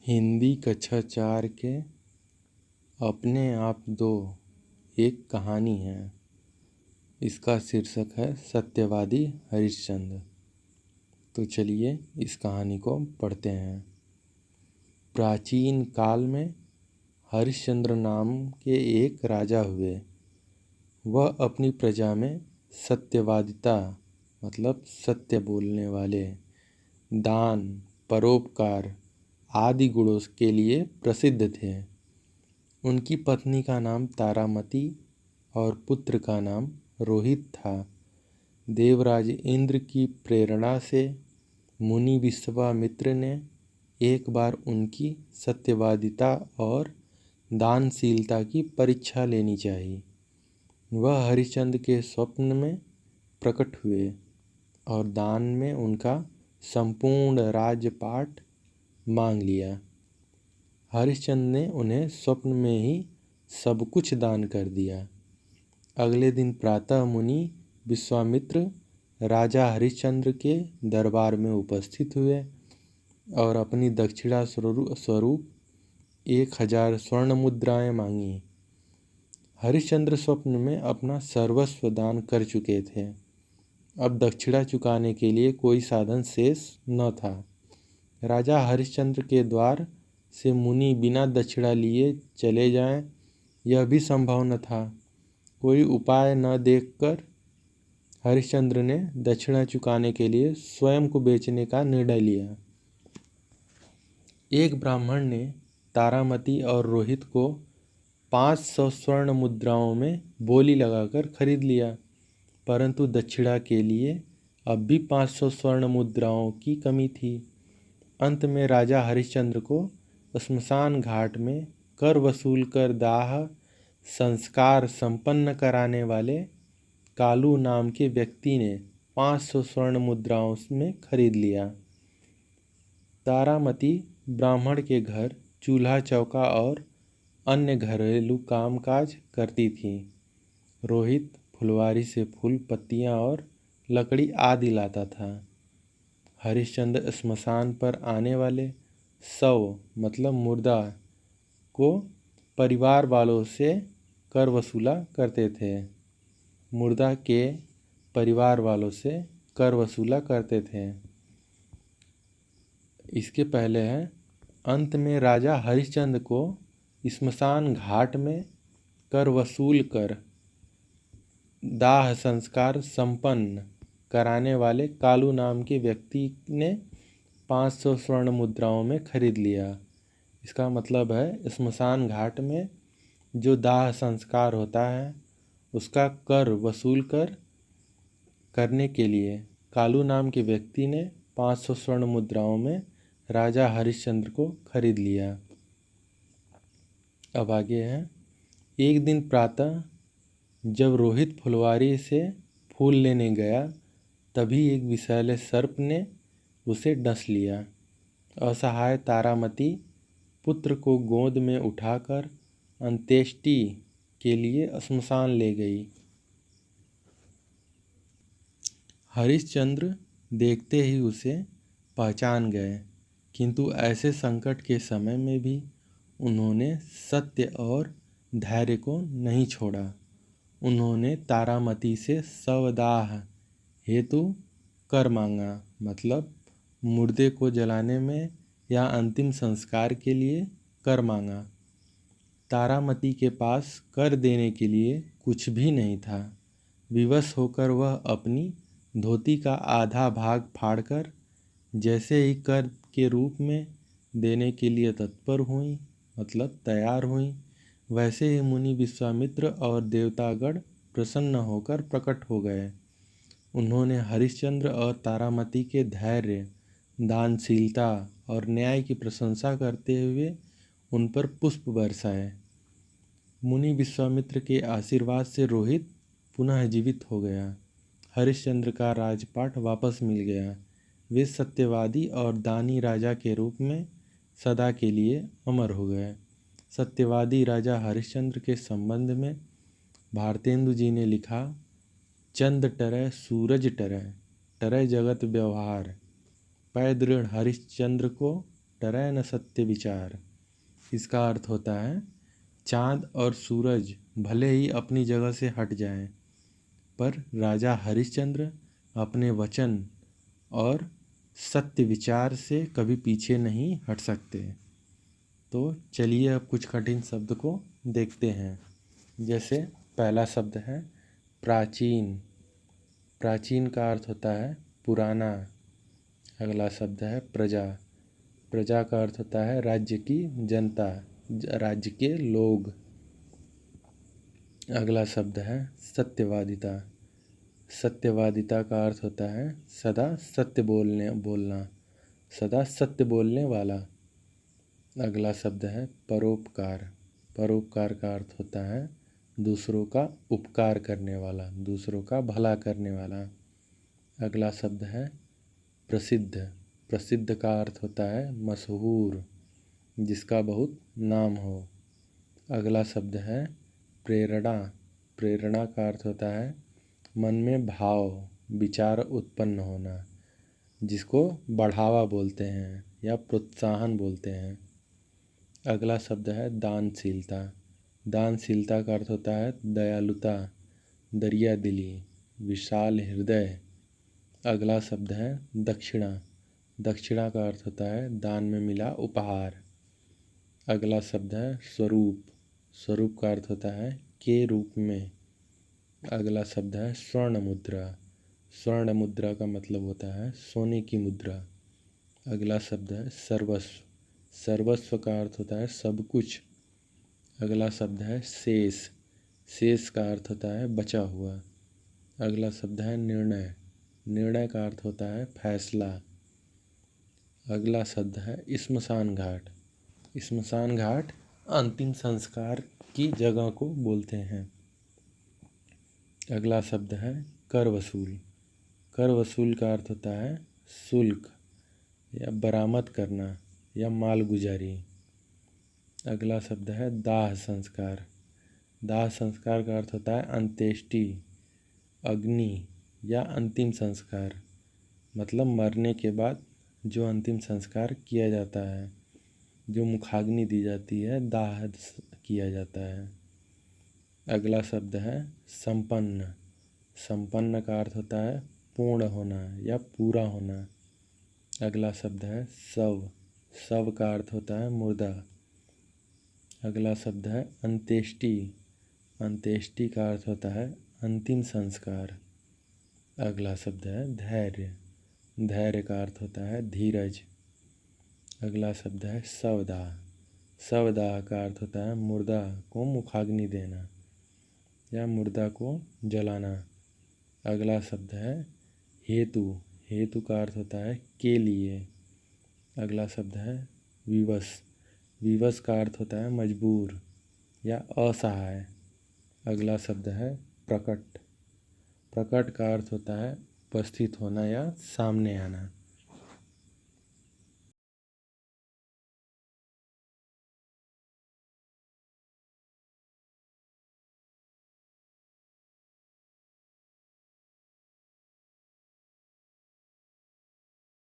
हिंदी कक्षा 4 के अपने आप दो एक कहानी है। इसका शीर्षक है सत्यवादी हरिश्चंद्र। तो चलिए इस कहानी को पढ़ते हैं। प्राचीन काल में हरिश्चंद्र नाम के एक राजा हुए। वह अपनी प्रजा में सत्यवादिता मतलब सत्य बोलने वाले, दान, परोपकार आदि गुणों के लिए प्रसिद्ध थे। उनकी पत्नी का नाम तारामती और पुत्र का नाम रोहित था। देवराज इंद्र की प्रेरणा से मुनि विश्वामित्र ने एक बार उनकी सत्यवादिता और दानशीलता की परीक्षा लेनी चाहिए। वह हरिश्चंद्र के स्वप्न में प्रकट हुए और दान में उनका संपूर्ण राजपाट मांग लिया। हरिश्चंद्र ने उन्हें स्वप्न में ही सब कुछ दान कर दिया। अगले दिन प्रातः मुनि विश्वामित्र राजा हरिश्चंद्र के दरबार में उपस्थित हुए और अपनी दक्षिणा स्वरूप 1000 स्वर्ण मुद्राएं मांगी। हरिश्चंद्र स्वप्न में अपना सर्वस्व दान कर चुके थे। अब दक्षिणा चुकाने के लिए कोई साधन शेष न था। राजा हरिश्चंद्र के द्वार से मुनि बिना दक्षिणा लिए चले जाएं, यह भी संभव न था। कोई उपाय न देखकर हरिश्चंद्र ने दक्षिणा चुकाने के लिए स्वयं को बेचने का निर्णय लिया। एक ब्राह्मण ने तारामती और रोहित को 500 स्वर्ण मुद्राओं में बोली लगाकर खरीद लिया, परंतु दक्षिणा के लिए अब भी 500 स्वर्ण मुद्राओं की कमी थी। अंत में राजा हरिश्चंद्र को श्मशान घाट में कर वसूल कर दाह संस्कार संपन्न कराने वाले कालू नाम के व्यक्ति ने 500 स्वर्ण मुद्राओं में खरीद लिया। तारामती ब्राह्मण के घर चूल्हा चौका और अन्य घरेलू कामकाज करती थी। रोहित फुलवारी से फूल पत्तियां और लकड़ी आदि लाता था। हरिश्चंद्र श्मशान पर आने वाले शव मतलब मुर्दा को परिवार वालों से कर वसूला करते थे। मुर्दा के परिवार वालों से कर वसूला करते थे। इसके पहले है अंत में राजा हरिश्चंद्र को श्मशान घाट में कर वसूल कर दाह संस्कार संपन्न कराने वाले कालू नाम के व्यक्ति ने 500 स्वर्ण मुद्राओं में खरीद लिया। इसका मतलब है श्मशान घाट में जो दाह संस्कार होता है उसका कर वसूल करने के लिए कालू नाम के व्यक्ति ने 500 स्वर्ण मुद्राओं में राजा हरिश्चंद्र को खरीद लिया। अब आगे है। एक दिन प्रातः जब रोहित फुलवारी से फूल लेने गया, तभी एक विषैले सर्प ने उसे डस लिया। असहाय तारामती पुत्र को गोद में उठाकर अंत्येष्टि के लिए श्मशान ले गई। हरिश्चंद्र देखते ही उसे पहचान गए, किंतु ऐसे संकट के समय में भी उन्होंने सत्य और धैर्य को नहीं छोड़ा। उन्होंने तारामती से शवदाह हेतु कर मांगा, मतलब मुर्दे को जलाने में या अंतिम संस्कार के लिए कर मांगा। तारामती के पास कर देने के लिए कुछ भी नहीं था। विवश होकर वह अपनी धोती का आधा भाग फाड़कर जैसे ही कर के रूप में देने के लिए तत्पर हुई मतलब तैयार हुई, वैसे ही मुनि विश्वामित्र और देवतागण प्रसन्न होकर प्रकट हो गए। उन्होंने हरिश्चंद्र और तारामती के धैर्य, दानशीलता और न्याय की प्रशंसा करते हुए उन पर पुष्प बरसाए। मुनि विश्वामित्र के आशीर्वाद से रोहित पुनः जीवित हो गया। हरिश्चंद्र का राजपाट वापस मिल गया। वे सत्यवादी और दानी राजा के रूप में सदा के लिए अमर हो गए। सत्यवादी राजा हरिश्चंद्र के संबंध में भारतेंदु जी ने लिखा, चंद टरै सूरज टरै, टरै जगत व्यवहार, पै दृढ़ हरिश्चंद्र को डरै न सत्य विचार। इसका अर्थ होता है चाँद और सूरज भले ही अपनी जगह से हट जाएं, पर राजा हरिश्चंद्र अपने वचन और सत्य विचार से कभी पीछे नहीं हट सकते। तो चलिए अब कुछ कठिन शब्द को देखते हैं। जैसे पहला शब्द है प्राचीन। प्राचीन का अर्थ होता है पुराना। अगला शब्द है प्रजा। प्रजा का अर्थ होता है राज्य की जनता, राज्य के लोग। अगला शब्द है सत्यवादिता। सत्यवादिता का अर्थ होता है सदा सत्य बोलना, सदा सत्य बोलने वाला। अगला शब्द है परोपकार। परोपकार का अर्थ होता है दूसरों का उपकार करने वाला, दूसरों का भला करने वाला। अगला शब्द है प्रसिद्ध। प्रसिद्ध का अर्थ होता है मशहूर, जिसका बहुत नाम हो। अगला शब्द है प्रेरणा। प्रेरणा का अर्थ होता है मन में भाव, विचार उत्पन्न होना, जिसको बढ़ावा बोलते हैं या प्रोत्साहन बोलते हैं। अगला शब्द है दानशीलता। दानशीलता का अर्थ होता है दयालुता, दरिया दिली, विशाल हृदय। अगला शब्द है दक्षिणा। दक्षिणा का अर्थ होता है दान में मिला उपहार। अगला शब्द है स्वरूप। स्वरूप का अर्थ होता है के रूप में। अगला शब्द है स्वर्ण मुद्रा। स्वर्ण मुद्रा का मतलब होता है सोने की मुद्रा। अगला शब्द है सर्वस्व। सर्वस्व का अर्थ होता है सब कुछ। अगला शब्द है शेष। शेष का अर्थ होता है बचा हुआ। अगला शब्द है निर्णय। निर्णय का अर्थ होता है फैसला। अगला शब्द है स्मशान घाट। स्मशान घाट अंतिम संस्कार की जगह को बोलते हैं। अगला शब्द है कर वसूल। कर वसूल का अर्थ होता है शुल्क या बरामद करना या मालगुजारी। अगला शब्द है दाह संस्कार। दाह संस्कार का अर्थ होता है अंत्येष्टि, अग्नि या अंतिम संस्कार, मतलब मरने के बाद जो अंतिम संस्कार किया जाता है, जो मुखाग्नि दी जाती है, दाह किया जाता है। अगला शब्द है संपन्न। संपन्न का अर्थ होता है पूर्ण होना या पूरा होना। अगला शब्द है शव। शव का अर्थ होता है मुर्दा। अगला शब्द है अंत्येष्टि। अंत्येष्टि का अर्थ होता है अंतिम संस्कार। अगला शब्द है धैर्य। धैर्य का अर्थ होता है धीरज। अगला शब्द है शवदाह। शवदाह का अर्थ होता है मुर्दा को मुखाग्नि देना या मुर्दा को जलाना। अगला शब्द है हेतु। हेतु का अर्थ होता है के लिए। अगला शब्द है विवश। विवश का अर्थ होता है मजबूर या असहाय। अगला शब्द है प्रकट। प्रकट का अर्थ होता है उपस्थित होना या सामने आना।